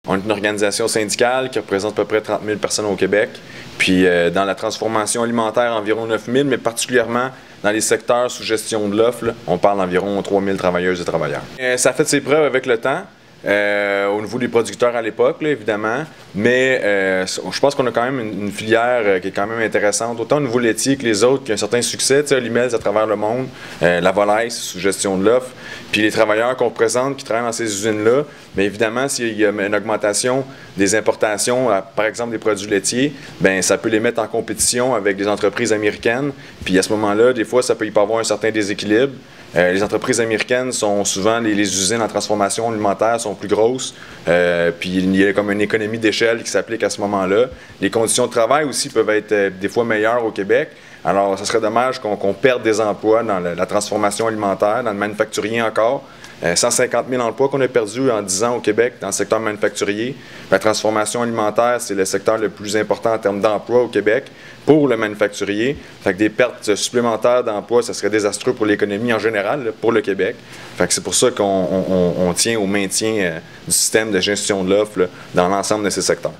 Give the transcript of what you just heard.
On est une organisation syndicale qui représente à peu près 30 000 personnes au Québec. Puis dans la transformation alimentaire, environ 9 000, mais particulièrement dans les secteurs sous gestion de l'offre, on parle d'environ 3 000 travailleuses et travailleurs. Ça a fait ses preuves avec le temps. Au niveau des producteurs à l'époque, évidemment, mais je pense qu'on a quand même une filière qui est quand même intéressante, autant au niveau laitier que les autres, qui ont un certain succès, Olimel à travers le monde, la volaille sous gestion de l'offre, puis les travailleurs qu'on représente qui travaillent dans ces usines-là, mais évidemment, s'il y a une augmentation des importations, par exemple des produits laitiers, bien, ça peut les mettre en compétition avec des entreprises américaines, puis à ce moment-là, des fois, ça peut y avoir un certain déséquilibre. Les entreprises américaines sont souvent, les usines en transformation alimentaire sont plus grosses, puis il y a comme une économie d'échelle qui s'applique à ce moment-là. Les conditions de travail aussi peuvent être des fois meilleures au Québec. Alors, ce serait dommage qu'on perde des emplois dans la transformation alimentaire, dans le manufacturier encore. 150 000 emplois qu'on a perdus en 10 ans au Québec dans le secteur manufacturier. La transformation alimentaire, c'est le secteur le plus important en termes d'emploi au Québec pour le manufacturier. Fait que des pertes supplémentaires d'emplois, ça serait désastreux pour l'économie en général, là, pour le Québec. Fait que c'est pour ça qu'on tient au maintien du système de gestion de l'offre dans l'ensemble de ces secteurs.